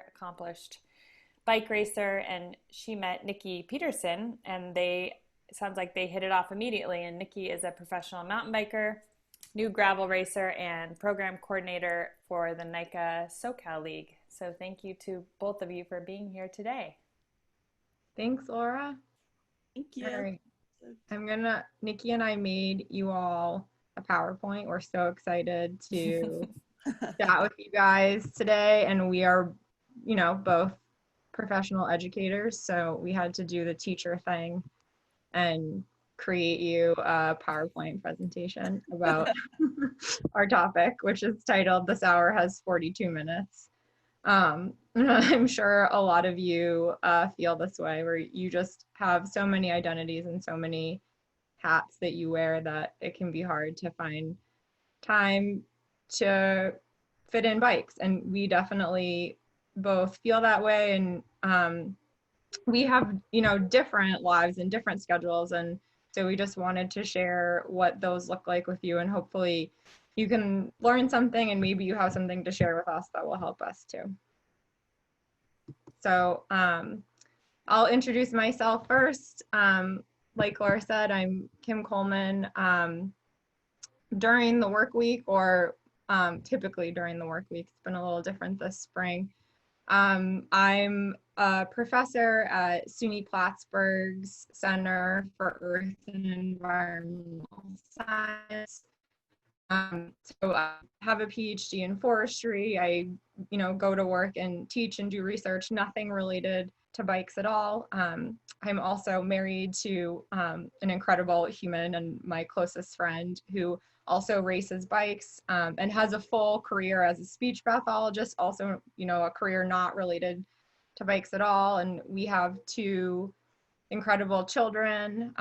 Accomplished bike racer, and she met Nikki Peterson, and it sounds like they hit it off immediately. And Nikki is a professional mountain biker, new gravel racer, and program coordinator for the NICA SoCal League. So thank you to both of you for being here today. Thanks, Laura. Thank you. All right. Nikki and I made you all a PowerPoint. We're so excited to chat with you guys today, and we are both professional educators, so we had to do the teacher thing and create you a PowerPoint presentation about our topic, which is titled "This Hour Has 42 Minutes." I'm sure a lot of you feel this way, where you just have so many identities and so many hats that you wear that it can be hard to find time to fit in bikes. And we definitely both feel that way, and we have different lives and different schedules, and so we just wanted to share what those look like with you, and hopefully you can learn something, and maybe you have something to share with us that will help us too. So I'll introduce myself first. Like Laura said, I'm Kim Coleman. During the work week, or typically during the work week, it's been a little different this spring. I'm a professor at SUNY Plattsburgh's Center for Earth and Environmental Science. So I have a PhD in forestry. I, go to work and teach and do research, nothing related to bikes at all. I'm also married to an incredible human and my closest friend who also races bikes and has a full career as a speech pathologist, also, a career not related to bikes at all. And we have two incredible children.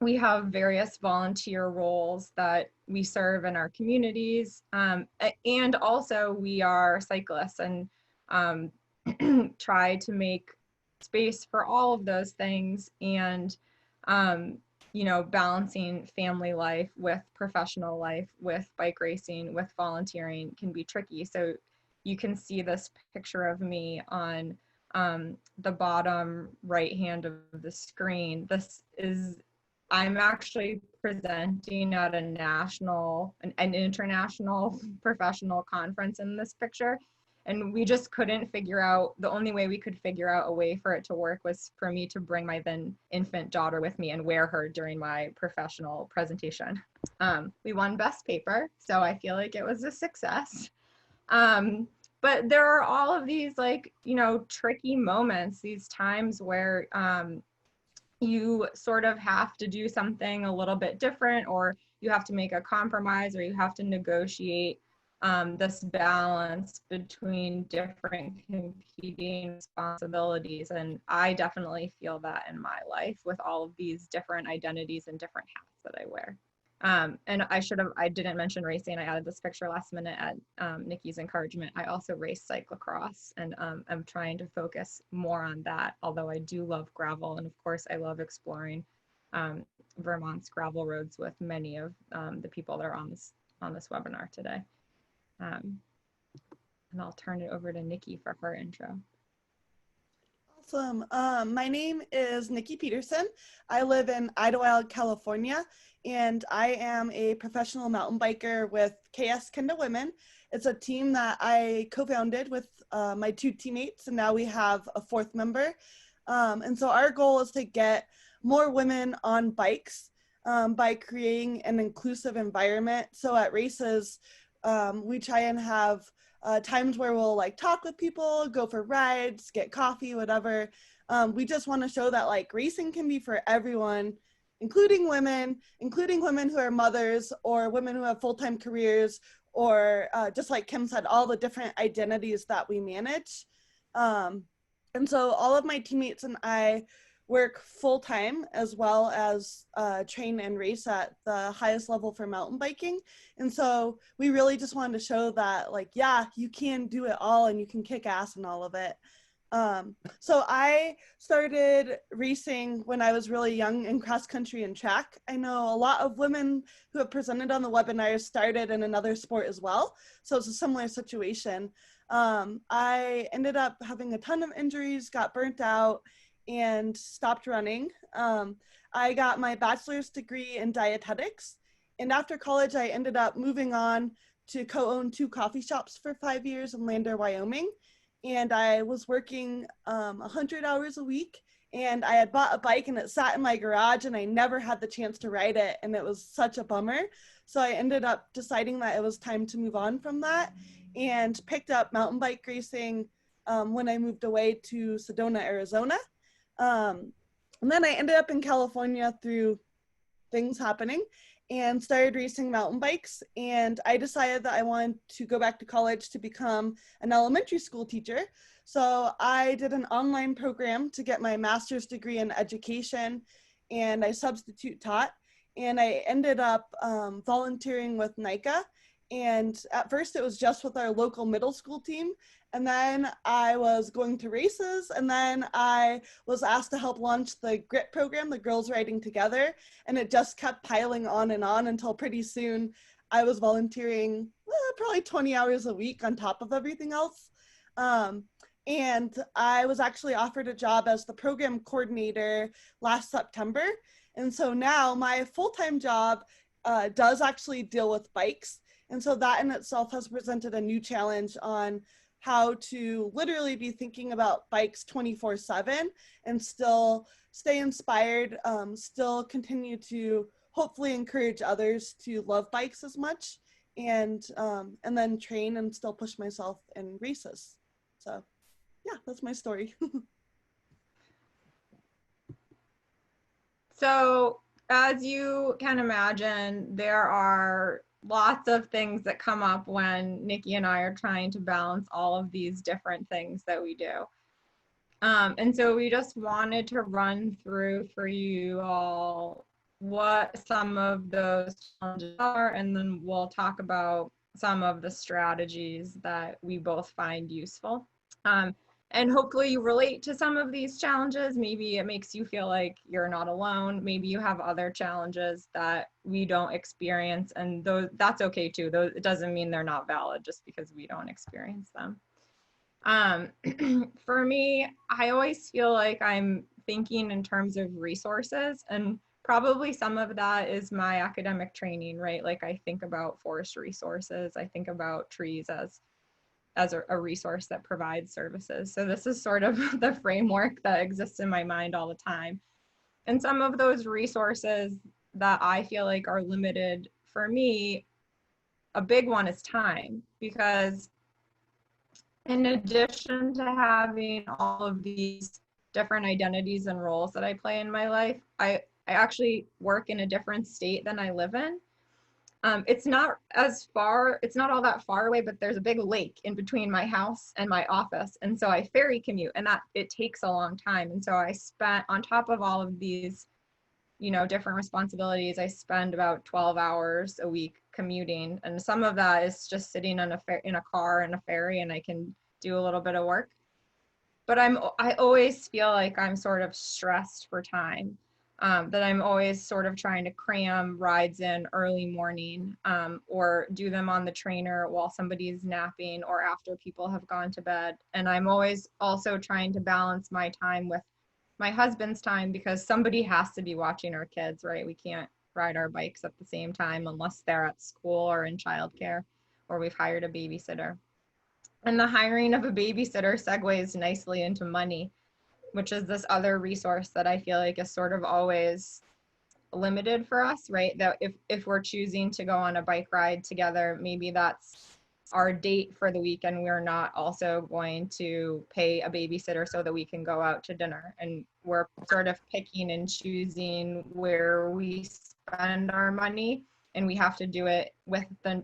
We have various volunteer roles that we serve in our communities. And also we are cyclists, and try to make space for all of those things. And balancing family life with professional life, with bike racing, with volunteering can be tricky. So you can see this picture of me on the bottom right hand of the screen. I'm actually presenting at an international professional conference in this picture. And we just couldn't figure out, the only way we could figure out a way for it to work was for me to bring my then infant daughter with me and wear her during my professional presentation. We won Best Paper, so I feel like it was a success. But there are all of these tricky moments, these times where you sort of have to do something a little bit different, or you have to make a compromise, or you have to negotiate this balance between different competing responsibilities. And I definitely feel that in my life with all of these different identities and different hats that I wear. And I didn't mention racing. I added this picture last minute at Nikki's encouragement. I also race cyclocross, and I'm trying to focus more on that, although I do love gravel. And of course, I love exploring Vermont's gravel roads with many of the people that are on this webinar today. And I'll turn it over to Nikki for her intro. Awesome. My name is Nikki Peterson. I live in Idlewild, California, and I am a professional mountain biker with KS Kenda Women. It's a team that I co-founded with my two teammates, and now we have a fourth member. And so our goal is to get more women on bikes by creating an inclusive environment. So at races, we try and have times where we'll talk with people, go for rides, get coffee, whatever. We just want to show that racing can be for everyone, including women who are mothers, or women who have full-time careers, or just like Kim said, all the different identities that we manage. And so all of my teammates and I work full-time, as well as train and race at the highest level for mountain biking. And so we really just wanted to show that yeah, you can do it all and you can kick ass in all of it. So I started racing when I was really young in cross country and track. I know a lot of women who have presented on the webinar started in another sport as well. So it's a similar situation. I ended up having a ton of injuries, got burnt out, and stopped running. I got my bachelor's degree in dietetics. And after college, I ended up moving on to co-own 2 coffee shops for 5 years in Lander, Wyoming. And I was working 100 hours a week, and I had bought a bike and it sat in my garage and I never had the chance to ride it, and it was such a bummer. So I ended up deciding that it was time to move on from that and picked up mountain bike racing when I moved away to Sedona, Arizona. And then I ended up in California through things happening and started racing mountain bikes. And I decided that I wanted to go back to college to become an elementary school teacher. So I did an online program to get my master's degree in education, and I substitute taught. And I ended up volunteering with NICA. And at first it was just with our local middle school team. And then I was going to races, and then I was asked to help launch the GRIT program, the Girls Riding Together, and it just kept piling on and on until pretty soon I was volunteering probably 20 hours a week on top of everything else. And I was actually offered a job as the program coordinator last September. And so now my full-time job does actually deal with bikes. And so that in itself has presented a new challenge on how to literally be thinking about bikes 24/7 and still stay inspired, still continue to hopefully encourage others to love bikes as much, and then train and still push myself in races. So yeah, that's my story. So as you can imagine, there are lots of things that come up when Nikki and I are trying to balance all of these different things that we do. And so we just wanted to run through for you all what some of those challenges are, and then we'll talk about some of the strategies that we both find useful. And hopefully you relate to some of these challenges. Maybe it makes you feel like you're not alone. Maybe you have other challenges that we don't experience, and that's okay too. It doesn't mean they're not valid just because we don't experience them. For me, I always feel like I'm thinking in terms of resources, and probably some of that is my academic training, right? Like I think about forest resources, I think about trees as a resource that provides services. So this is sort of the framework that exists in my mind all the time. And some of those resources that I feel like are limited for me, a big one is time, because in addition to having all of these different identities and roles that I play in my life, I actually work in a different state than I live in. It's not all that far away, but there's a big lake in between my house and my office. And so I ferry commute, and that it takes a long time. And so I spent, on top of all of these, different responsibilities, I spend about 12 hours a week commuting. And some of that is just sitting in a car in a ferry, and I can do a little bit of work. But I always feel like I'm sort of stressed for time. That I'm always sort of trying to cram rides in early morning, or do them on the trainer while somebody's napping or after people have gone to bed. And I'm always also trying to balance my time with my husband's time, because somebody has to be watching our kids, right? We can't ride our bikes at the same time unless they're at school or in childcare, or we've hired a babysitter. And the hiring of a babysitter segues nicely into money, which is this other resource that I feel like is sort of always limited for us, right? That if we're choosing to go on a bike ride together, maybe that's our date for the weekend. We're not also going to pay a babysitter so that we can go out to dinner. And we're sort of picking and choosing where we spend our money. And we have to do it with the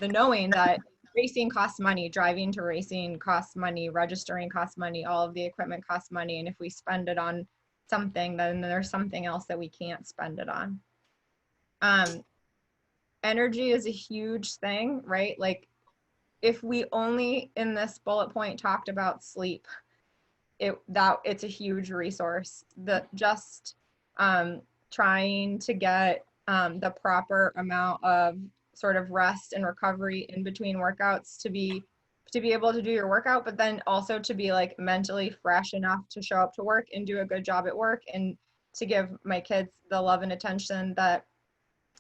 knowing that racing costs money, driving to racing costs money, registering costs money, all of the equipment costs money. And if we spend it on something, then there's something else that we can't spend it on. Energy is a huge thing, right? Like if we only in this bullet point talked about sleep, it's a huge resource. Just trying to get the proper amount of sort of rest and recovery in between workouts to be able to do your workout, but then also to be like mentally fresh enough to show up to work and do a good job at work, and to give my kids the love and attention that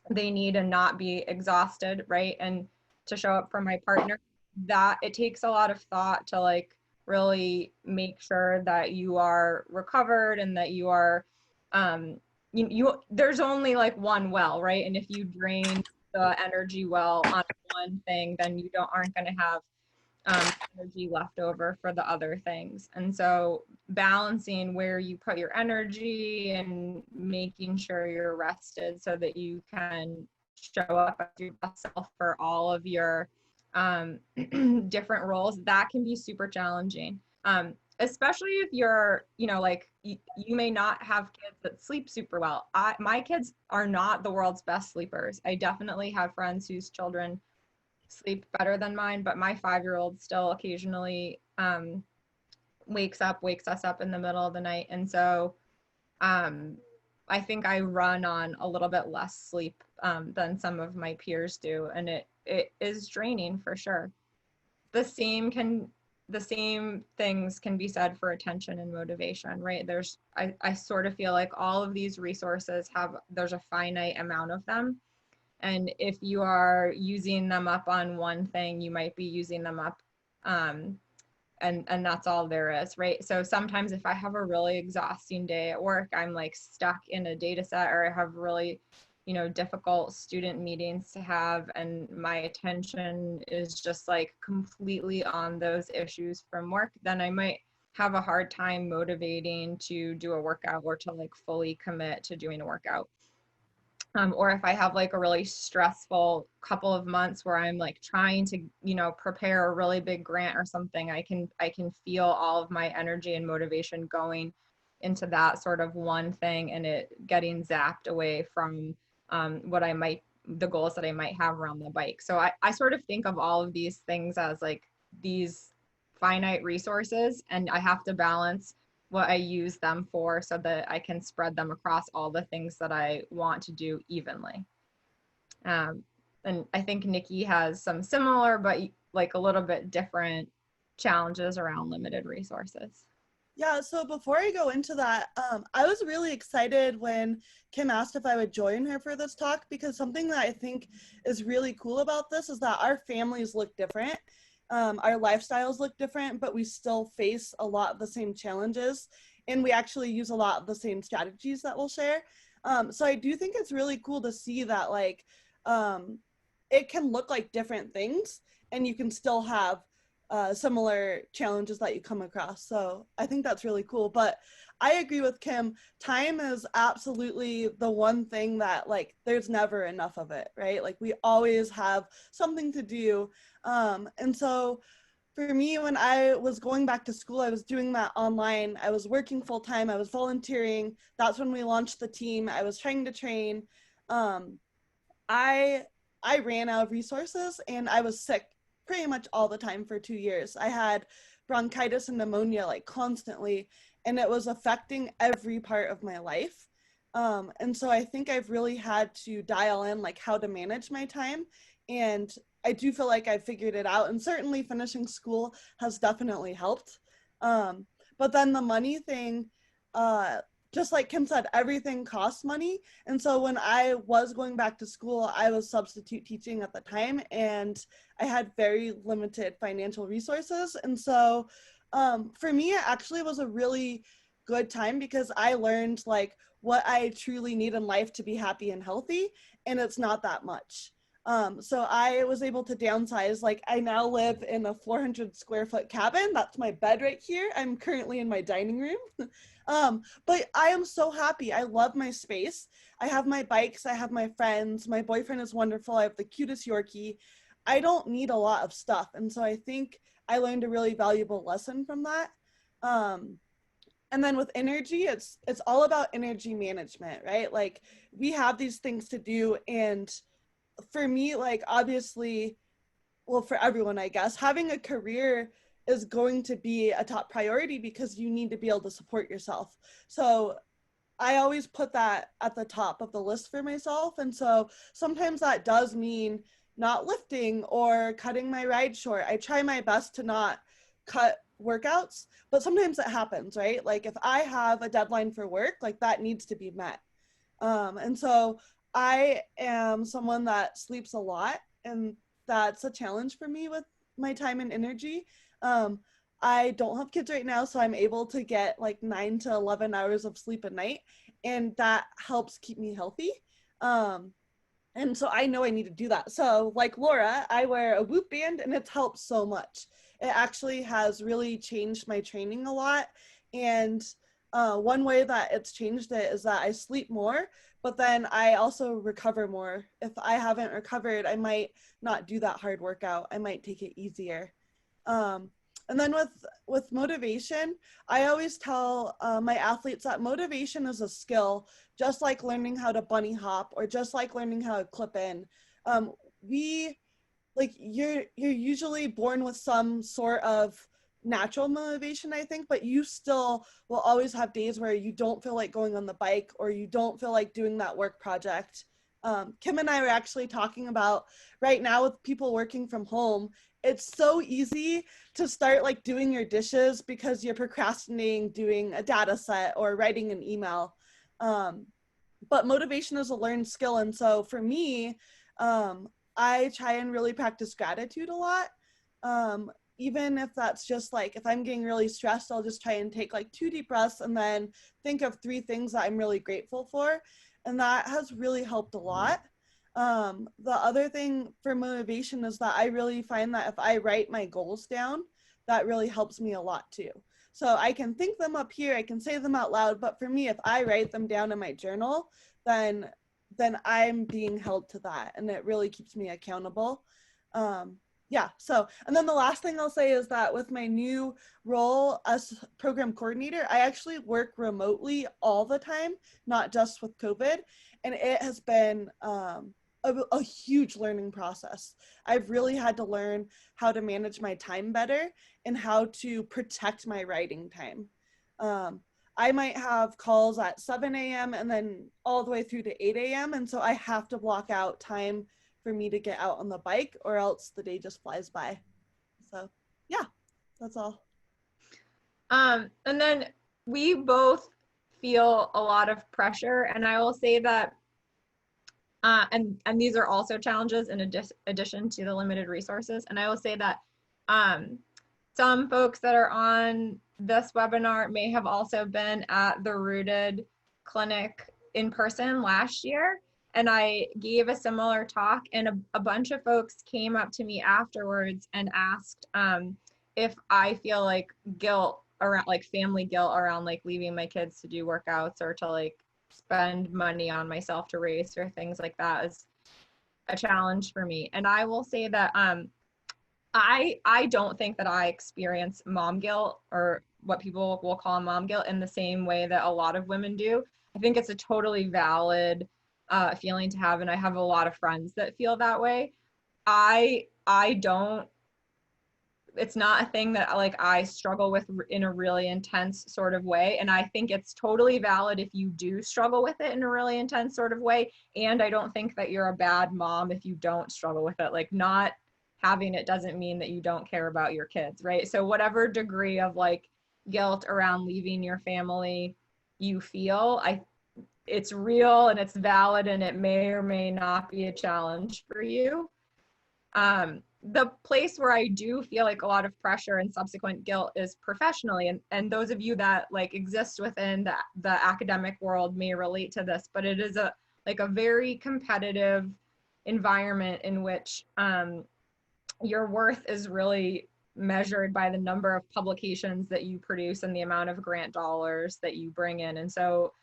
they need and not be exhausted, right? And to show up for my partner, that it takes a lot of thought to like really make sure that you are recovered and that you are there's only like one well, right? And if you drain the energy well on one thing, then you aren't going to have energy left over for the other things. And so balancing where you put your energy and making sure you're rested so that you can show up as your best self for all of your different roles, that can be super challenging. Especially if you're, like you may not have kids that sleep super well. My kids are not the world's best sleepers. I definitely have friends whose children sleep better than mine, but my 5-year-old still occasionally wakes us up in the middle of the night. And so I think I run on a little bit less sleep than some of my peers do, and it is draining for sure. The same things can be said for attention and motivation, right? I sort of feel like all of these resources there's a finite amount of them. And if you are using them up on one thing, you might be using them up and that's all there is, right? So sometimes if I have a really exhausting day at work, I'm like stuck in a data set, or I have really, difficult student meetings to have, and my attention is just like completely on those issues from work, then I might have a hard time motivating to do a workout or to like fully commit to doing a workout. Or if I have like a really stressful couple of months where I'm like trying to, prepare a really big grant or something, I can feel all of my energy and motivation going into that sort of one thing, and it getting zapped away from the goals that I might have around the bike. So I sort of think of all of these things as like these finite resources, and I have to balance what I use them for so that I can spread them across all the things that I want to do evenly. And I think Nikki has some similar, but like a little bit different challenges around limited resources. Yeah, so before I go into that, I was really excited when Kim asked if I would join her for this talk, because something that I think is really cool about this is that our families look different. Our lifestyles look different, but we still face a lot of the same challenges, and we actually use a lot of the same strategies that we'll share. So I do think it's really cool to see that like it can look like different things, and you can still have similar challenges that you come across. So I think that's really cool. But I agree with Kim. Time is absolutely the one thing that like there's never enough of it, right? Like we always have something to do. And so for me, when I was going back to school, I was doing that online. I was working full time. I was volunteering. That's when we launched the team. I was trying to train. I ran out of resources, and I was sick pretty much all the time for 2 years. I had bronchitis and pneumonia like constantly, and it was affecting every part of my life. And so I think I've really had to dial in like how to manage my time, and I do feel like I figured it out, and certainly finishing school has definitely helped. But then the money thing, just like Kim said, everything costs money. And so when I was going back to school, I was substitute teaching at the time, and I had very limited financial resources. And so for me, it actually was a really good time, because I learned like what I truly need in life to be happy and healthy, and it's not that much. So I was able to downsize. Like I now live in a 400 square foot cabin. That's my bed right here. I'm currently in my dining room. But I am so happy. I love my space. I have my bikes. I have my friends. My boyfriend is wonderful. I have the cutest Yorkie. I don't need a lot of stuff. And so I think I learned a really valuable lesson from that. And then with energy, it's all about energy management, right? Like we have these things to do, and for me, like obviously, well, for everyone, I guess, having a career is going to be a top priority because you need to be able to support yourself. So I always put that at the top of the list for myself. And so sometimes that does mean not lifting or cutting my ride short. I try my best to not cut workouts, but sometimes it happens, right? Like if I have a deadline for work, like that needs to be met. And so I am someone that sleeps a lot, and that's a challenge for me with my time and energy. I don't have kids right now, so I'm able to get like 9 to 11 hours of sleep a night, and that helps keep me healthy. Um, and so I know I need to do that. So like Laura, I wear a Whoop band, and it's helped so much. It actually has really changed my training a lot. And one way that it's changed it is that I sleep more, but then I also recover more. If I haven't recovered, I might not do that hard workout. I might take it easier. Um, and then with motivation, I always tell my athletes that motivation is a skill, just like learning how to bunny hop or just like learning how to clip in. We like you're usually born with some sort of natural motivation, I think, but you still will always have days where you don't feel like going on the bike or you don't feel like doing that work project. Kim and I were actually talking about right now with people working from home, it's so easy to start like doing your dishes because you're procrastinating doing a data set or writing an email. But motivation is a learned skill. And so for me, I try and really practice gratitude a lot. Even if that's just like, if I'm getting really stressed, I'll just try and take like 2 deep breaths and then think of 3 things that I'm really grateful for. And that has really helped a lot. The other thing for motivation is that I really find that if I write my goals down, that really helps me a lot too. So I can think them up here, I can say them out loud, but for me, if I write them down in my journal, then I'm being held to that, and it really keeps me accountable. Yeah, so, and then the last thing I'll say is that with my new role as program coordinator, I actually work remotely all the time, not just with COVID, and it has been a huge learning process. I've really had to learn how to manage my time better and how to protect my writing time. I might have calls at 7 a.m. and then all the way through to 8 a.m. And so I have to block out time for me to get out on the bike, or else the day just flies by. So yeah, that's all. And then we both feel a lot of pressure, and I will say that and these are also challenges in addition to the limited resources. And I will say that some folks that are on this webinar may have also been at the Rooted Clinic in person last year. And I gave a similar talk, and a bunch of folks came up to me afterwards and asked if I feel like guilt around, like family guilt around like leaving my kids to do workouts or to like spend money on myself to race or things like that is a challenge for me. And I will say that I don't think that I experience mom guilt, or what people will call mom guilt, in the same way that a lot of women do. I think it's a totally valid feeling to have, and I have a lot of friends that feel that way. I don't, it's not a thing that like I struggle with in a really intense sort of way. And I think it's totally valid if you do struggle with it in a really intense sort of way. And I don't think that you're a bad mom if you don't struggle with it. Like, not having it doesn't mean that you don't care about your kids, right? So whatever degree of like guilt around leaving your family you feel, it's real and it's valid, and it may or may not be a challenge for you. The place where I do feel like a lot of pressure and subsequent guilt is professionally, and those of you that like exist within the academic world may relate to this, but it is a very competitive environment in which your worth is really measured by the number of publications that you produce and the amount of grant dollars that you bring in. And so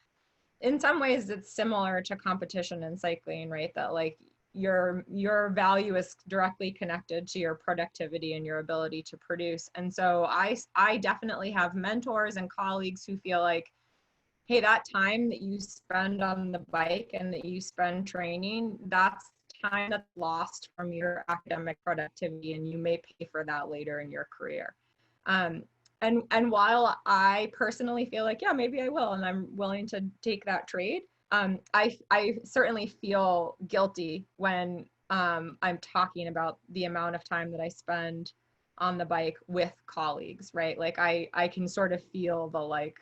in some ways it's similar to competition in cycling, right? That like your value is directly connected to your productivity and your ability to produce. And so I definitely have mentors and colleagues who feel like, hey, that time that you spend on the bike and that you spend training, that's time that's lost from your academic productivity, and you may pay for that later in your career. And while I personally feel like, yeah, maybe I will, and I'm willing to take that trade, I certainly feel guilty when I'm talking about the amount of time that I spend on the bike with colleagues, right? Like I can sort of feel the like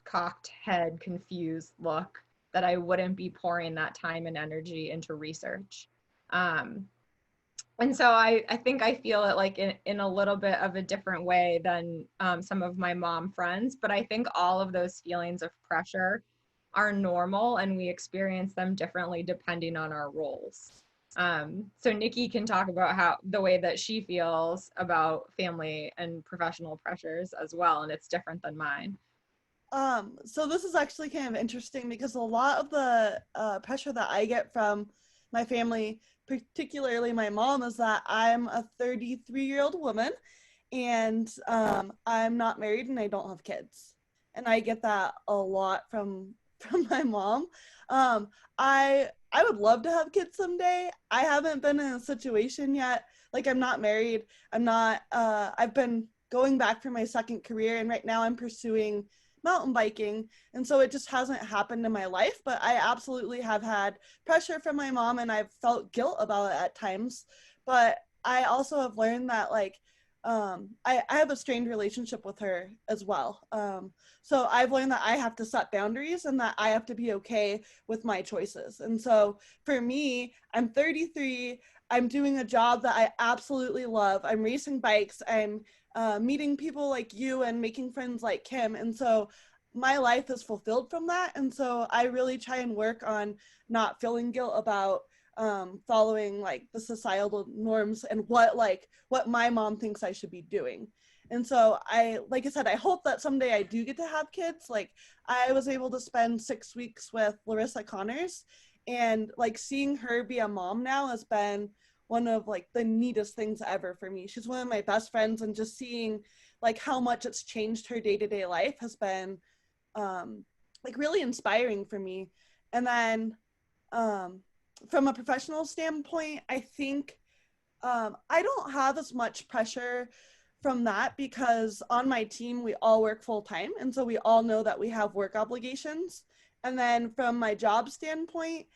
cocked head, confused look that I wouldn't be pouring that time and energy into research. And so I think I feel it like in a little bit of a different way than some of my mom friends, but I think all of those feelings of pressure are normal and we experience them differently depending on our roles. So Nikki can talk about how the way that she feels about family and professional pressures as well, and it's different than mine. So this is actually kind of interesting because a lot of the pressure that I get from my family, particularly my mom, is that I'm a 33-year-old woman and I'm not married and I don't have kids. And I get that a lot from my mom. I would love to have kids someday. I haven't been in a situation yet. Like I'm not married. I've been going back for my second career and right now I'm pursuing mountain biking, and so it just hasn't happened in my life, but I absolutely have had pressure from my mom and I've felt guilt about it at times. But I also have learned that like I have a strained relationship with her as well, so I've learned that I have to set boundaries and that I have to be okay with my choices. And so for me, I'm 33, I'm doing a job that I absolutely love, I'm racing bikes, I'm meeting people like you and making friends like Kim. And so my life is fulfilled from that. And so I really try and work on not feeling guilt about following like the societal norms and what my mom thinks I should be doing. And so like I said, I hope that someday I do get to have kids. Like I was able to spend 6 weeks with Larissa Connors, and like seeing her be a mom now has been one of like the neatest things ever for me. She's one of my best friends, and just seeing like how much it's changed her day-to-day life has been like really inspiring for me. And then from a professional standpoint, I think I don't have as much pressure from that because on my team we all work full time, and so we all know that we have work obligations. And then from my job standpoint,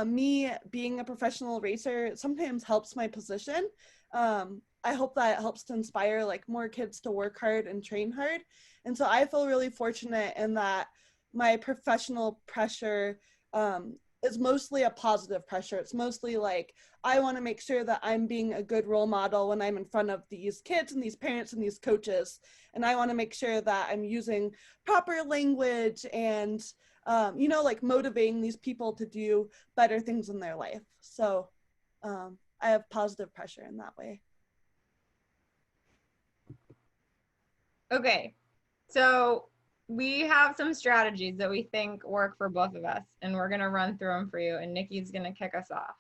me being a professional racer sometimes helps my position. I hope that it helps to inspire like more kids to work hard and train hard. And so I feel really fortunate in that my professional pressure is mostly a positive pressure. It's mostly like, I want to make sure that I'm being a good role model when I'm in front of these kids and these parents and these coaches. And I want to make sure that I'm using proper language and like motivating these people to do better things in their life. So I have positive pressure in that way. Okay, so we have some strategies that we think work for both of us, and we're gonna run through them for you, and Nikki's gonna kick us off.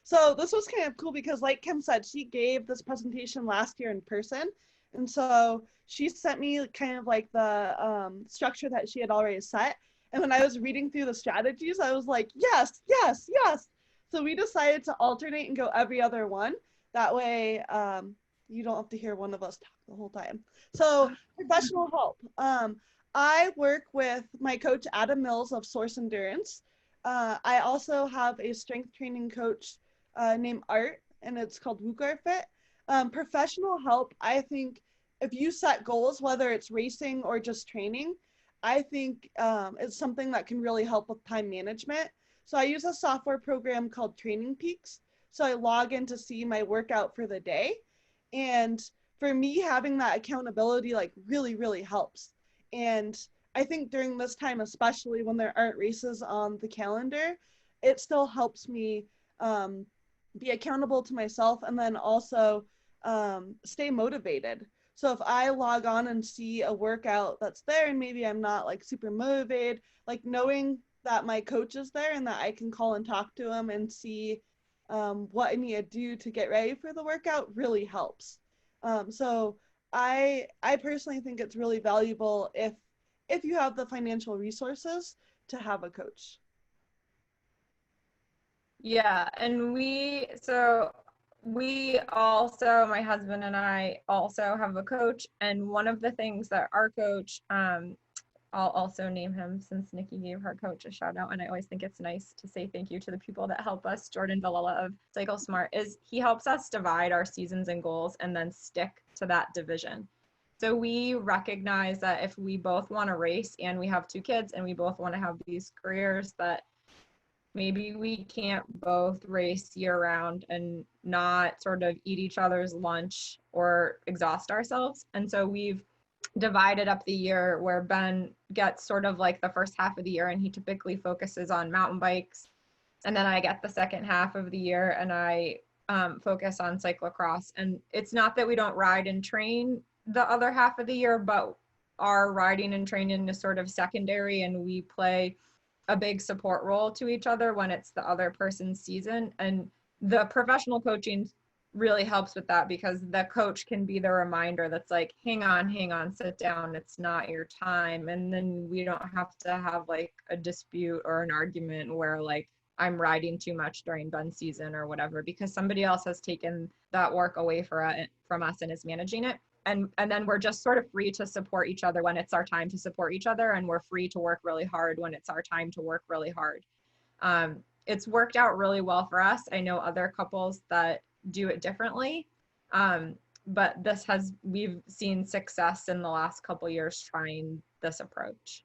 So this was kind of cool because like Kim said, she gave this presentation last year in person. And so she sent me kind of like the structure that she had already set. And when I was reading through the strategies, I was like, yes, yes, yes. So we decided to alternate and go every other one. That way you don't have to hear one of us talk the whole time. So professional help. I work with my coach, Adam Mills of Source Endurance. I also have a strength training coach named Art, and it's called Wukar Fit. Professional help, I think if you set goals, whether it's racing or just training, I think it's something that can really help with time management. So I use a software program called Training Peaks. So I log in to see my workout for the day. And for me, having that accountability like really, really helps. And I think during this time, especially when there aren't races on the calendar, it still helps me be accountable to myself and then also stay motivated. So if I log on and see a workout that's there and maybe I'm not like super motivated, like knowing that my coach is there and that I can call and talk to him and see what I need to do to get ready for the workout really helps. So I personally think it's really valuable if you have the financial resources to have a coach. Yeah, and so We also, my husband and I also have a coach, and one of the things that our coach, I'll also name him since Nikki gave her coach a shout out, and I always think it's nice to say thank you to the people that help us. Jordan Villala of Cycle Smart, is he helps us divide our seasons and goals and then stick to that division. So we recognize that if we both want to race and we have two kids and we both want to have these careers, that maybe we can't both race year round and not sort of eat each other's lunch or exhaust ourselves. And so we've divided up the year where Ben gets sort of like the first half of the year and he typically focuses on mountain bikes. And then I get the second half of the year and I focus on cyclocross. And it's not that we don't ride and train the other half of the year, but our riding and training is sort of secondary, and we play a big support role to each other when it's the other person's season. And the professional coaching really helps with that, because the coach can be the reminder that's like, hang on, sit down, it's not your time. And then we don't have to have like a dispute or an argument where like I'm riding too much during Ben's season or whatever, because somebody else has taken that work away from us and is managing it. And then we're just sort of free to support each other when it's our time to support each other, and we're free to work really hard when it's our time to work really hard. It's worked out really well for us. I know other couples that do it differently, but we've seen success in the last couple years trying this approach.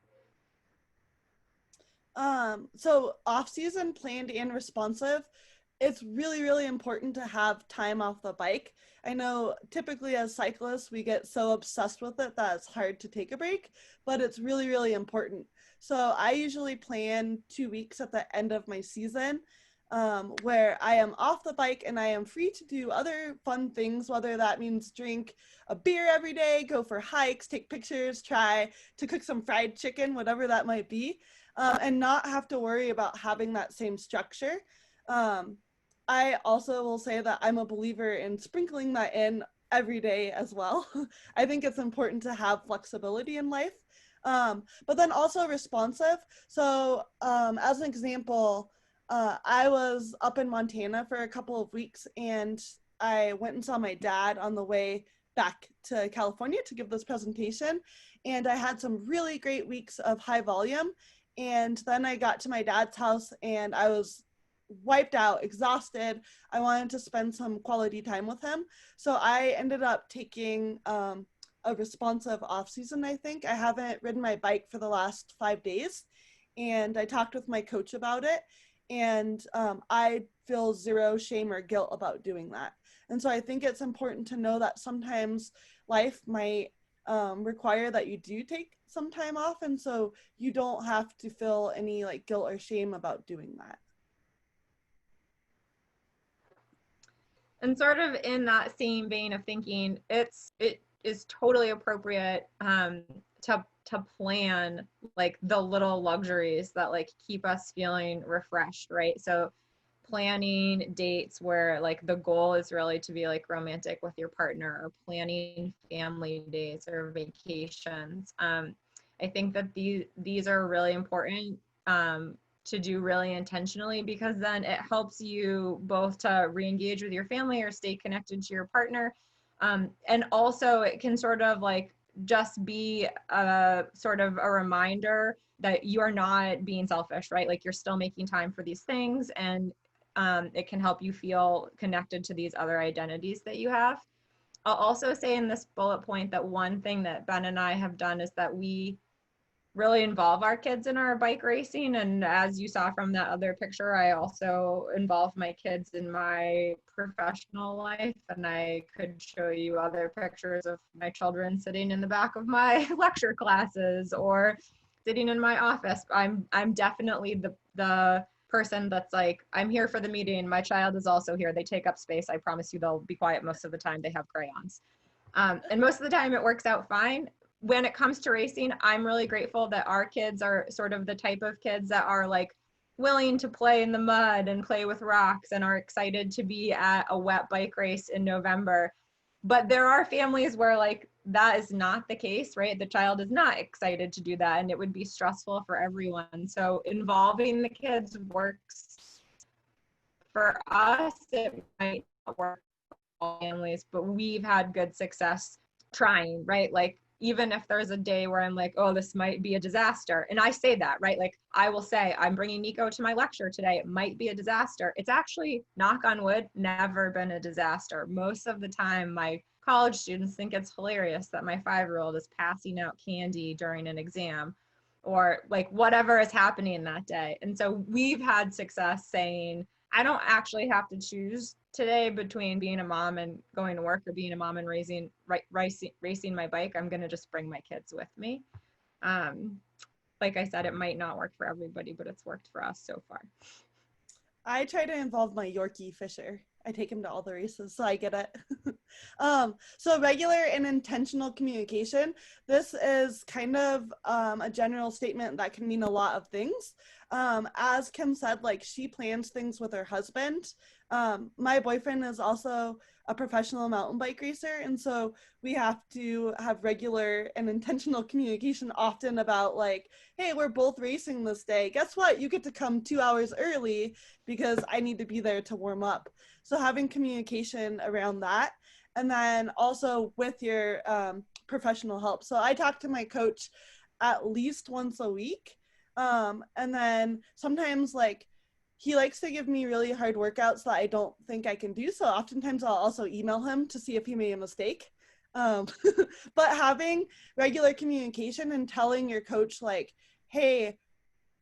So off-season, planned and responsive, it's really, really important to have time off the bike. I know typically as cyclists, we get so obsessed with it that it's hard to take a break, but it's really, really important. So I usually plan 2 weeks at the end of my season, where I am off the bike and I am free to do other fun things, whether that means drink a beer every day, go for hikes, take pictures, try to cook some fried chicken, whatever that might be, and not have to worry about having that same structure. I also will say that I'm a believer in sprinkling that in every day as well. I think it's important to have flexibility in life, but then also responsive. So as an example, I was up in Montana for a couple of weeks, and I went and saw my dad on the way back to California to give this presentation. And I had some really great weeks of high volume. And then I got to my dad's house and I was wiped out, exhausted. I wanted to spend some quality time with him. So I ended up taking a responsive off season, I think. I haven't ridden my bike for the last 5 days. And I talked with my coach about it. And I feel zero shame or guilt about doing that. And so I think it's important to know that sometimes life might require that you do take some time off. And so you don't have to feel any like guilt or shame about doing that. And sort of in that same vein of thinking, it is totally appropriate to plan like the little luxuries that like keep us feeling refreshed, right? So planning dates where like the goal is really to be like romantic with your partner, or planning family days or vacations. I think that these are really important to do really intentionally, because then it helps you both to re-engage with your family or stay connected to your partner. And also it can sort of like just be a sort of a reminder that you are not being selfish, right? Like you're still making time for these things, and it can help you feel connected to these other identities that you have. I'll also say in this bullet point that one thing that Ben and I have done is that we really involve our kids in our bike racing. And as you saw from that other picture, I also involve my kids in my professional life. And I could show you other pictures of my children sitting in the back of my lecture classes or sitting in my office. I'm definitely the person that's like, I'm here for the meeting. My child is also here. They take up space. I promise you they'll be quiet most of the time. They have crayons. And most of the time it works out fine. When it comes to racing, I'm really grateful that our kids are sort of the type of kids that are like willing to play in the mud and play with rocks and are excited to be at a wet bike race in November. But there are families where like that is not the case, right? The child is not excited to do that, and it would be stressful for everyone. So involving the kids works for us. It might work for all families, but we've had good success trying, right? Like, even if there's a day where I'm like, oh, this might be a disaster. And I say that, right? Like, I will say, I'm bringing Nico to my lecture today. It might be a disaster. It's actually, knock on wood, never been a disaster. Most of the time, my college students think it's hilarious that my 5-year-old is passing out candy during an exam, or like whatever is happening that day. And so we've had success saying, I don't actually have to choose today between being a mom and going to work, or being a mom and racing my bike. I'm going to just bring my kids with me. Like I said, it might not work for everybody, but it's worked for us so far. I try to involve my Yorkie Fisher. I take him to all the races, so I get it. So regular and intentional communication. This is kind of a general statement that can mean a lot of things. As Kim said, like, she plans things with her husband. My boyfriend is also a professional mountain bike racer, and so we have to have regular and intentional communication often about, like, hey, we're both racing this day. Guess what? You get to come 2 hours early because I need to be there to warm up. So having communication around that, and then also with your professional help. So I talk to my coach at least once a week. And then sometimes, like, he likes to give me really hard workouts that I don't think I can do. So oftentimes I'll also email him to see if he made a mistake. But having regular communication and telling your coach, like, hey,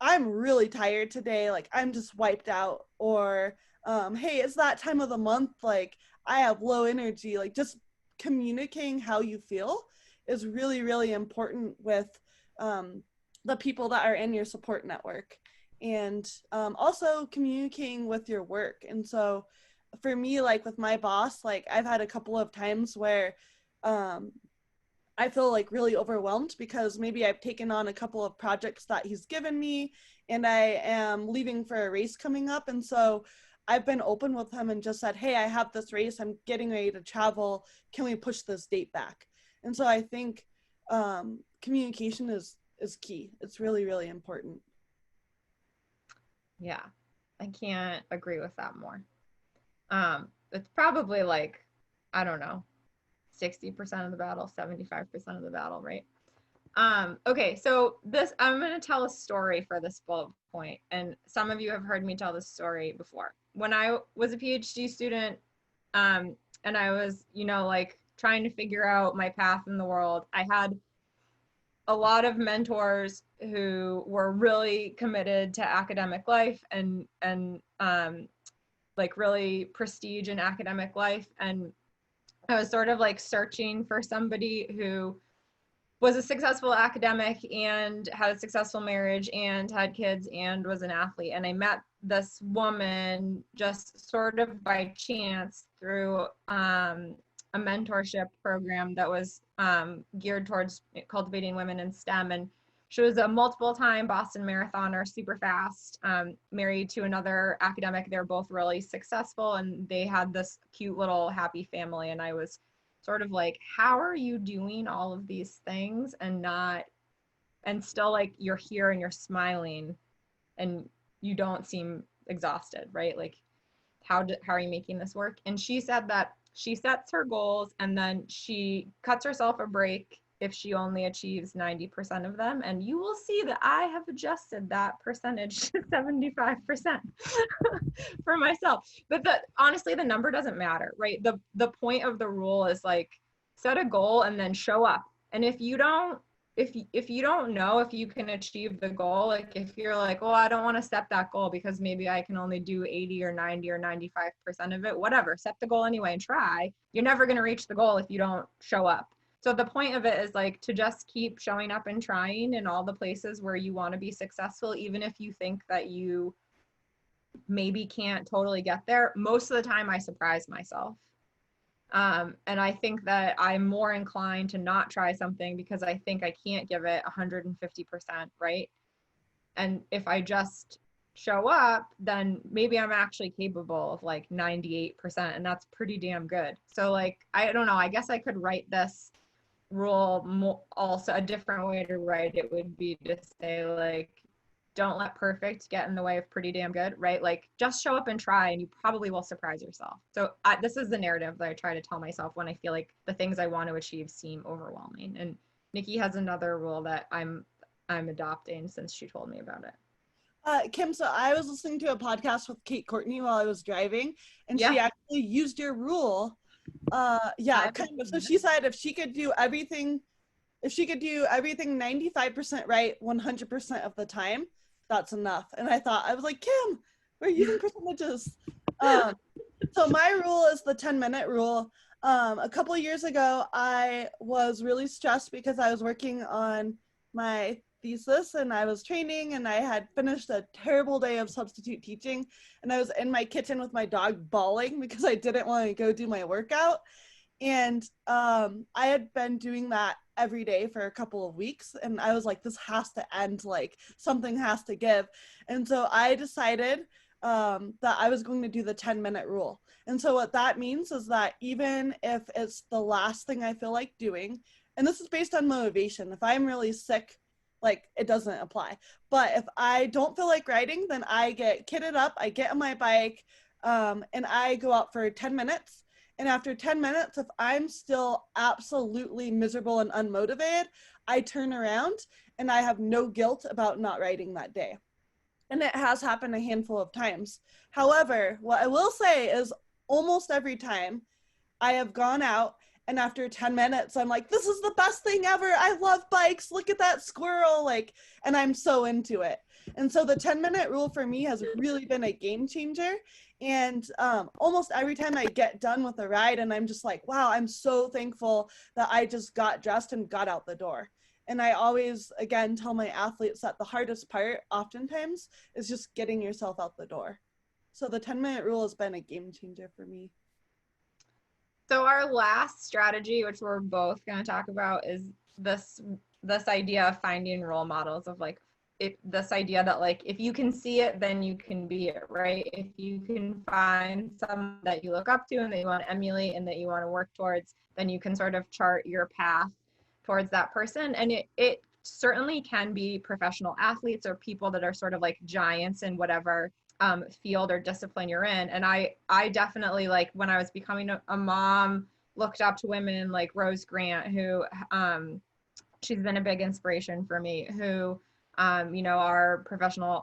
I'm really tired today. Like, I'm just wiped out. Or, hey, it's that time of the month. Like, I have low energy. Like, just communicating how you feel is really, really important with the people that are in your support network. And also communicating with your work. And so for me, like with my boss, like I've had a couple of times where I feel like really overwhelmed because maybe I've taken on a couple of projects that he's given me and I am leaving for a race coming up. And so I've been open with him and just said, hey, I have this race. I'm getting ready to travel. Can we push this date back? And so I think communication is key. It's really, really important. Yeah, I can't agree with that more. It's probably like, I don't know, 60% of the battle, 75% of the battle, right? Okay, so I'm going to tell a story for this bullet point, and some of you have heard me tell this story before. When I was a PhD student, and I was, like trying to figure out my path in the world, I had a lot of mentors who were really committed to academic life and like really prestige in academic life. And I was sort of like searching for somebody who was a successful academic and had a successful marriage and had kids and was an athlete. And I met this woman just sort of by chance through a mentorship program that was geared towards cultivating women in STEM. And she was a multiple-time Boston marathoner, super fast, married to another academic. They're both really successful, and they had this cute little happy family. And I was sort of like, how are you doing all of these things and still like you're here and you're smiling and you don't seem exhausted, right? Like, how are you making this work? And she said that she sets her goals and then she cuts herself a break if she only achieves 90% of them. And you will see that I have adjusted that percentage to 75% for myself. But honestly, the number doesn't matter, right? The point of the rule is like, set a goal and then show up. And if you don't know if you can achieve the goal, like if you're like, oh, I don't want to set that goal because maybe I can only do 80 or 90 or 95% of it, whatever, set the goal anyway and try. You're never going to reach the goal if you don't show up. So the point of it is like to just keep showing up and trying in all the places where you want to be successful, even if you think that you maybe can't totally get there. Most of the time I surprise myself. And I think that I'm more inclined to not try something because I think I can't give it 150%, right? And if I just show up, then maybe I'm actually capable of like 98%, and that's pretty damn good. So like, I don't know, I guess I could write this rule also a different way to write it would be to say like, don't let perfect get in the way of pretty damn good, right? Like just show up and try and you probably will surprise yourself. So this is the narrative that I try to tell myself when I feel like the things I want to achieve seem overwhelming. And Nikki has another rule that I'm adopting since she told me about it. Kim, so I was listening to a podcast with Kate Courtney while I was driving, and she actually used your rule. Kind of. So she said if she could do everything 95% right 100% of the time, that's enough. And I was like, Kim, we're using percentages. So my rule is the 10-minute rule. A couple of years ago, I was really stressed because I was working on my thesis and I was training and I had finished a terrible day of substitute teaching, and I was in my kitchen with my dog bawling because I didn't want to go do my workout. And I had been doing that every day for a couple of weeks, and I was like, this has to end, like something has to give. And so I decided that I was going to do the 10-minute rule. And so what that means is that even if it's the last thing I feel like doing, and this is based on motivation, if I'm really sick, like it doesn't apply. But if I don't feel like riding, then I get kitted up, I get on my bike, and I go out for 10 minutes. And after 10 minutes, if I'm still absolutely miserable and unmotivated, I turn around and I have no guilt about not riding that day. And it has happened a handful of times. However, what I will say is almost every time I have gone out and after 10 minutes, I'm like, this is the best thing ever. I love bikes. Look at that squirrel. Like, and I'm so into it. And so the 10-minute rule for me has really been a game changer. And almost every time I get done with a ride and I'm just like, wow, I'm so thankful that I just got dressed and got out the door. And I always, again, tell my athletes that the hardest part oftentimes is just getting yourself out the door. So the 10-minute rule has been a game changer for me. So our last strategy, which we're both going to talk about, is this idea of finding role models, of like, this idea that like if you can see it, then you can be it, right? If you can find someone that you look up to and that you want to emulate and that you want to work towards, then you can sort of chart your path towards that person. And it certainly can be professional athletes or people that are sort of like giants in whatever field or discipline you're in. And I definitely, like when I was becoming a mom, looked up to women like Rose Grant, who she's been a big inspiration for me, who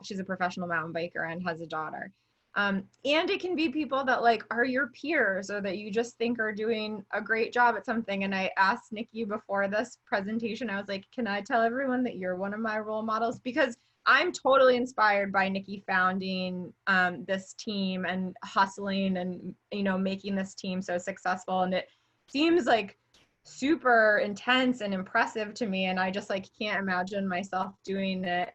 she's a professional mountain biker and has a daughter. And it can be people that like are your peers or that you just think are doing a great job at something. And I asked Nikki before this presentation, I was like, can I tell everyone that you're one of my role models? Because I'm totally inspired by Nikki founding this team and hustling and, making this team so successful. And it seems like super intense and impressive to me. And I just like can't imagine myself doing it.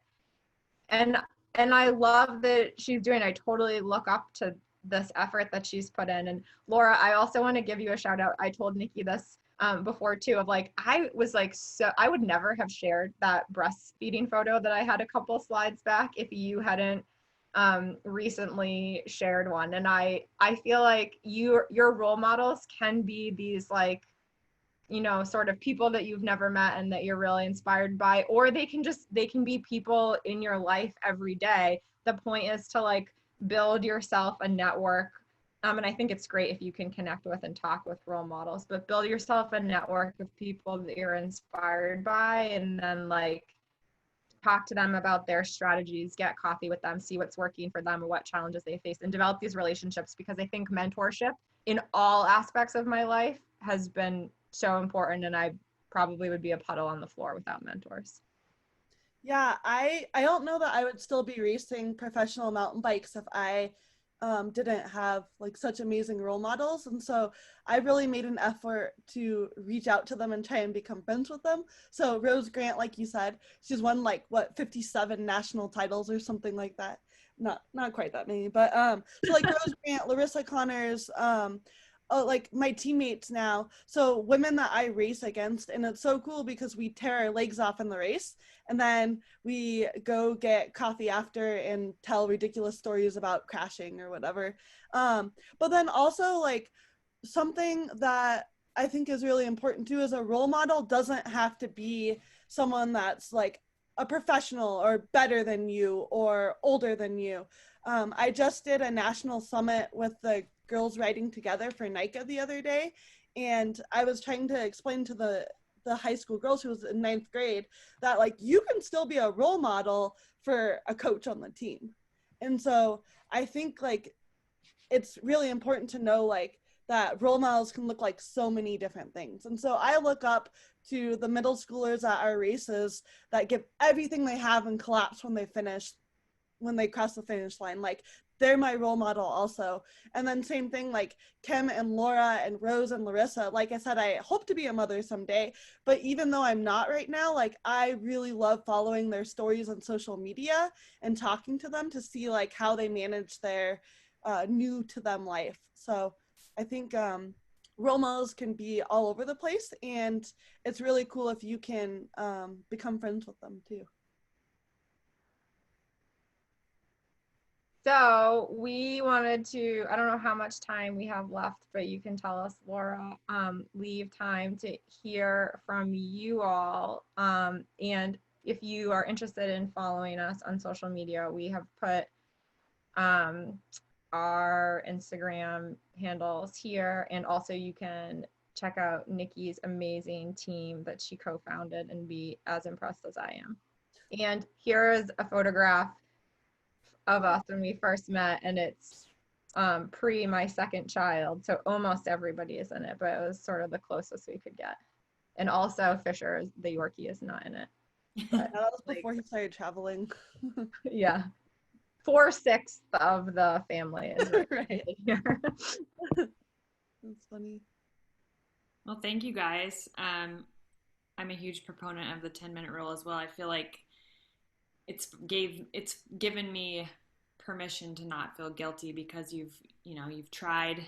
And I love that she's doing, I totally look up to this effort that she's put in. And Laura, I also want to give you a shout out. I told Nikki this before too, of like, I was like, so I would never have shared that breastfeeding photo that I had a couple slides back if you hadn't recently shared one. And I feel like your role models can be these like, sort of people that you've never met and that you're really inspired by, or they can be people in your life every day. The point is to like build yourself a network. And I think it's great if you can connect with and talk with role models, but build yourself a network of people that you're inspired by, and then like talk to them about their strategies, get coffee with them, see what's working for them or what challenges they face, and develop these relationships. Because I think mentorship in all aspects of my life has been so important, and I probably would be a puddle on the floor without mentors. Yeah, I don't know that I would still be racing professional mountain bikes if I didn't have like such amazing role models. And so I really made an effort to reach out to them and try and become friends with them. So Rose Grant, like you said, she's won like 57 national titles or something like that. Not quite that many, but so like Rose Grant, Larissa Connors, like my teammates now, so women that I race against, and it's so cool because we tear our legs off in the race and then we go get coffee after and tell ridiculous stories about crashing or whatever. But then also like something that I think is really important too is a role model doesn't have to be someone that's like a professional or better than you or older than you. I just did a national summit with the girls riding together for NICA the other day, and I was trying to explain to the high school girls who was in 9th grade that like you can still be a role model for a coach on the team. And so I think like it's really important to know like that role models can look like so many different things. And so I look up to the middle schoolers at our races that give everything they have and collapse when they cross the finish line. Like they're my role model also. And then same thing, like Kim and Laura and Rose and Larissa. Like I said, I hope to be a mother someday, but even though I'm not right now, like I really love following their stories on social media and talking to them to see like how they manage their new to them life. So I think role models can be all over the place, and it's really cool if you can become friends with them too. So we wanted to, I don't know how much time we have left, but you can tell us, Laura, leave time to hear from you all. And if you are interested in following us on social media, we have put our Instagram handles here, and also you can check out Nikki's amazing team that she co-founded and be as impressed as I am. And here is a photograph of us when we first met, and it's pre my second child, so almost everybody is in it, but it was sort of the closest we could get. And also Fisher, the Yorkie, is not in it. But that was before he started traveling. Yeah. 4/6 of the family is right here. That's funny. Well, thank you guys. I'm a huge proponent of the 10-minute rule as well. I feel like it's given me permission to not feel guilty because you've tried.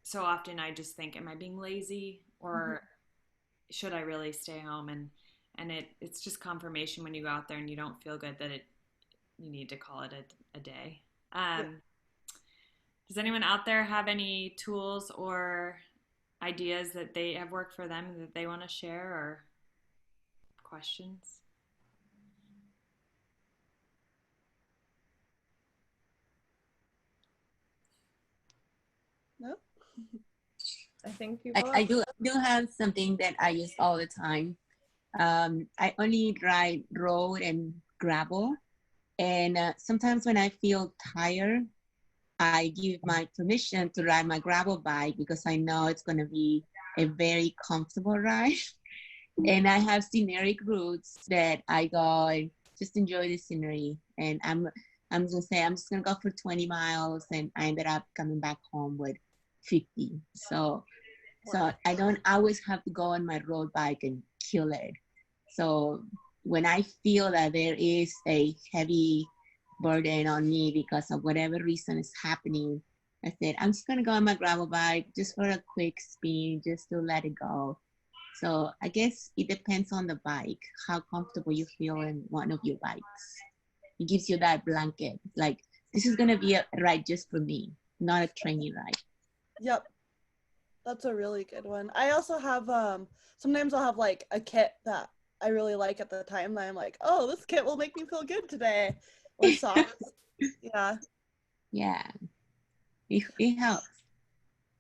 So often I just think, am I being lazy, or should I really stay home? And it's just confirmation when you go out there and you don't feel good that you need to call it a day. Does anyone out there have any tools or ideas that they have worked for them that they want to share, or questions? No? I think people I do have something that I use all the time. I only ride road and gravel, and sometimes when I feel tired, I give my permission to ride my gravel bike because I know it's going to be a very comfortable ride. And I have scenic routes that I go and just enjoy the scenery. And I'm just gonna go for 20 miles, and I ended up coming back home with 50. So I don't always have to go on my road bike and kill it. So when I feel that there is a heavy burden on me because of whatever reason is happening, I said, I'm just gonna go on my gravel bike just for a quick spin, just to let it go. So I guess it depends on the bike, how comfortable you feel in one of your bikes. It gives you that blanket, like this is gonna be a ride just for me, not a training ride. Yep. That's a really good one. I also have sometimes I'll have like a kit that I really like at the time that I'm like, oh, this kit will make me feel good today. Or socks. Yeah. Yeah. It helps.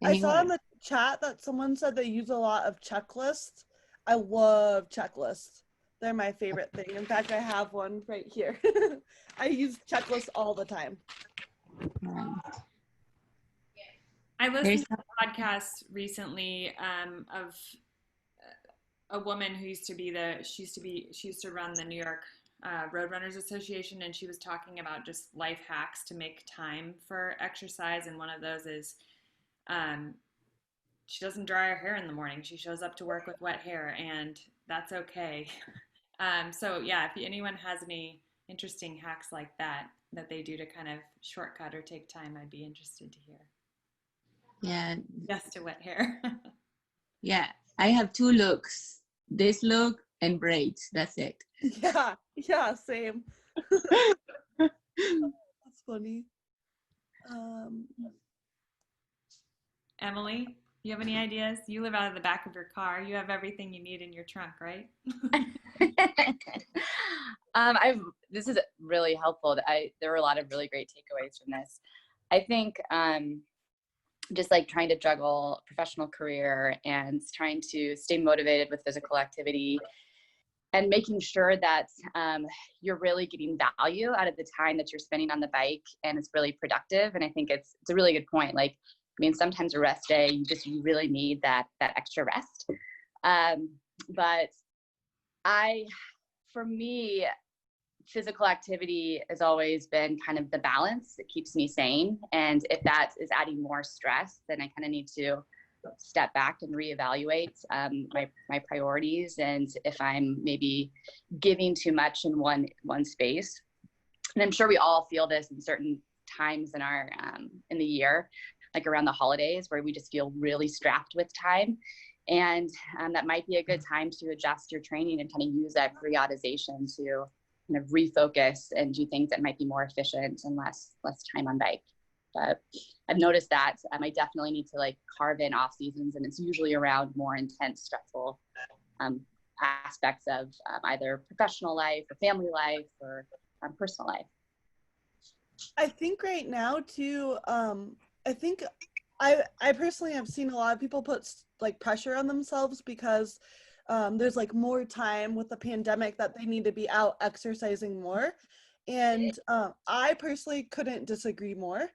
I saw in the chat that someone said they use a lot of checklists. I love checklists. They're my favorite thing. In fact, I have one right here. I use checklists all the time. I listened to a podcast recently of a woman who used to run the New York Roadrunners Association, and she was talking about just life hacks to make time for exercise. And one of those is she doesn't dry her hair in the morning. She shows up to work with wet hair, and that's okay. So yeah, if anyone has any interesting hacks like that they do to kind of shortcut or take time, I'd be interested to hear. Yeah. Just to wet hair. Yeah, I have two looks. This look and braids. That's it. Yeah, same. That's funny. Emily? You have any ideas? You live out of the back of your car. You have everything you need in your trunk, right? This is really helpful. There were a lot of really great takeaways from this. I think just like trying to juggle professional career and trying to stay motivated with physical activity and making sure that you're really getting value out of the time that you're spending on the bike and it's really productive. And I think it's a really good point. Like, I mean, sometimes a rest day, you really need that extra rest. But for me, physical activity has always been kind of the balance that keeps me sane. And if that is adding more stress, then I kind of need to step back and reevaluate my priorities, and if I'm maybe giving too much in one space. And I'm sure we all feel this in certain times in our in the year, like around the holidays, where we just feel really strapped with time. And that might be a good time to adjust your training and kind of use that periodization to kind of refocus and do things that might be more efficient and less time on bike. But I've noticed that I definitely need to like carve in off seasons, and it's usually around more intense, stressful aspects of either professional life or family life or personal life. I think right now too, I think I personally have seen a lot of people put like pressure on themselves because there's like more time with the pandemic that they need to be out exercising more. And I personally couldn't disagree more.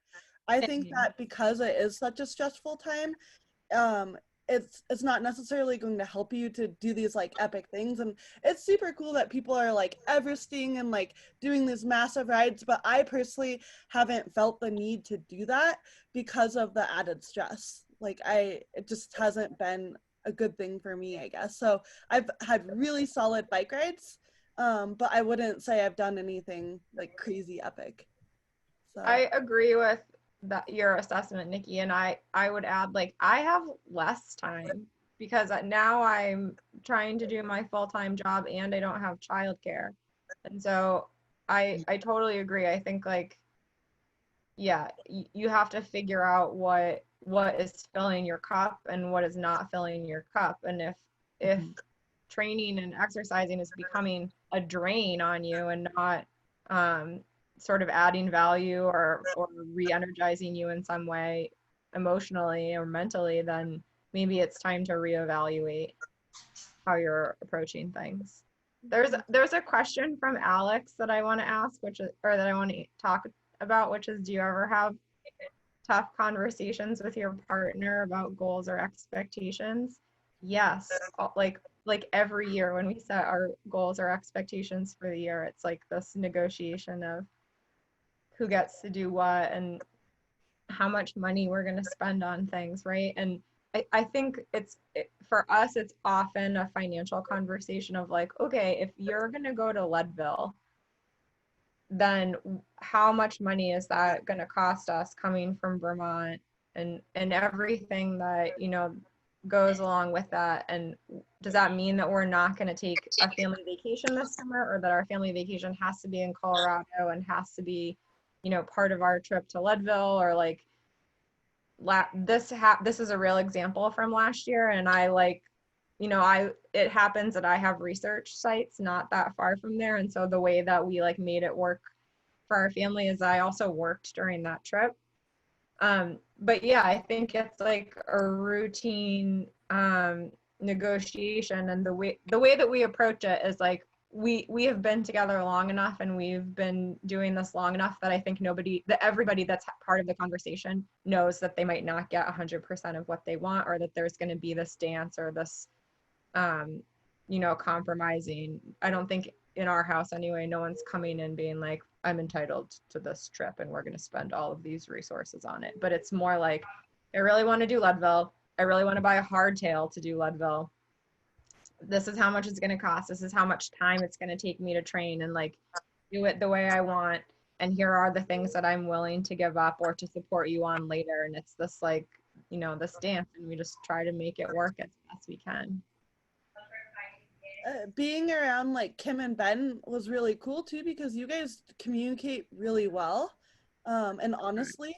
I think that because it is such a stressful time, it's not necessarily going to help you to do these like epic things. And it's super cool that people are like Everesting and like doing these massive rides, but I personally haven't felt the need to do that because of the added stress. Like it just hasn't been a good thing for me, I guess. So I've had really solid bike rides, but I wouldn't say I've done anything like crazy epic. So I agree with that your assessment, Nikki, and I would add, like, I have less time because now I'm trying to do my full-time job and I don't have childcare. And so I totally agree. I think, like, yeah, you have to figure out what is filling your cup and what is not filling your cup. And if training and exercising is becoming a drain on you and not sort of adding value or re-energizing you in some way emotionally or mentally, then maybe it's time to reevaluate how you're approaching things. There's a question from Alex that I want to ask, that I want to talk about, which is, do you ever have tough conversations with your partner about goals or expectations? Yes, like every year when we set our goals or expectations for the year, it's like this negotiation of who gets to do what and how much money we're going to spend on things, right? And I think for us, it's often a financial conversation of like, okay, if you're going to go to Leadville, then how much money is that going to cost us coming from Vermont and everything that, goes along with that? And does that mean that we're not going to take a family vacation this summer, or that our family vacation has to be in Colorado and has to be, part of our trip to Leadville? Or like this is a real example from last year. And it happens that I have research sites not that far from there. And so the way that we like made it work for our family is I also worked during that trip. But yeah, I think it's like a routine negotiation, and the way that we approach it is like we have been together long enough and we've been doing this long enough that I think everybody that's part of the conversation knows that they might not get 100% of what they want, or that there's going to be this dance or this compromising. I don't think in our house anyway, no one's coming in being like, I'm entitled to this trip and we're going to spend all of these resources on it. But it's more like, I really want to do Leadville. I really want to buy a hardtail to do Leadville. This is how much it's going to cost. This is how much time it's going to take me to train and like do it the way I want. And here are the things that I'm willing to give up or to support you on later. And it's this like, this dance, and we just try to make it work as best we can. Being around like Kim and Ben was really cool too, because you guys communicate really well and honestly.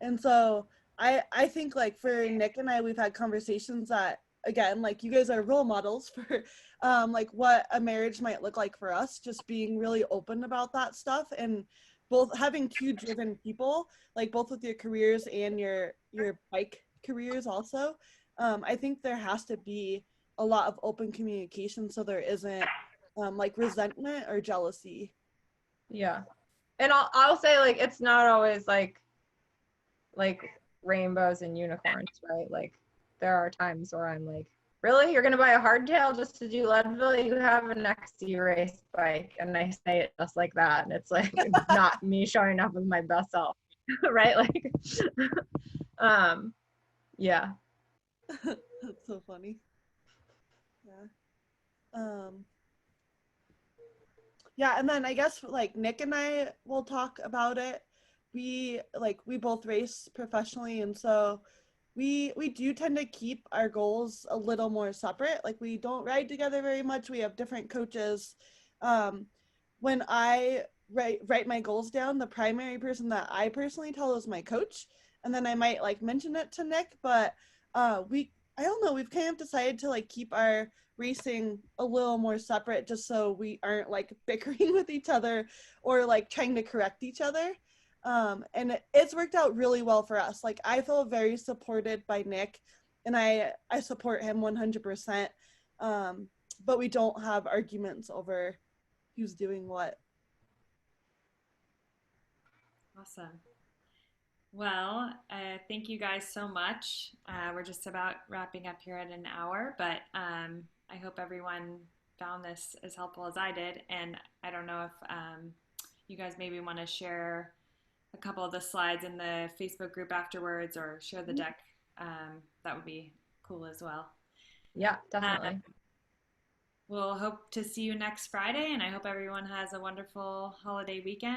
And so I think like for Nick and I, we've had conversations that, again, like you guys are role models for like what a marriage might look like for us, just being really open about that stuff, and both having two driven people, like both with your careers and your bike careers also. I think there has to be a lot of open communication so there isn't like resentment or jealousy. Yeah. And I'll say, like, it's not always like rainbows and unicorns, right? Like, there are times where I'm like, really, you're gonna buy a hardtail just to do Leadville? You have an XC race bike. And I say it just like that, and it's like not me showing up as my best self. Right? Like, yeah. That's so funny. Yeah. Yeah, and then I guess like Nick and I will talk about it. We both race professionally, and so we do tend to keep our goals a little more separate. Like we don't ride together very much. We have different coaches. Um, when I write my goals down, the primary person that I personally tell is my coach, and then I might like mention it to Nick. But we I don't know. We've kind of decided to like keep our racing a little more separate, just so we aren't like bickering with each other or like trying to correct each other. And it's worked out really well for us. Like I feel very supported by Nick, and I support him 100%. But we don't have arguments over who's doing what. Awesome. Well, thank you guys so much. We're just about wrapping up here at an hour, but I hope everyone found this as helpful as I did. And I don't know if you guys maybe want to share a couple of the slides in the Facebook group afterwards, or share the deck. That would be cool as well. Yeah, definitely. We'll hope to see you next Friday, and I hope everyone has a wonderful holiday weekend.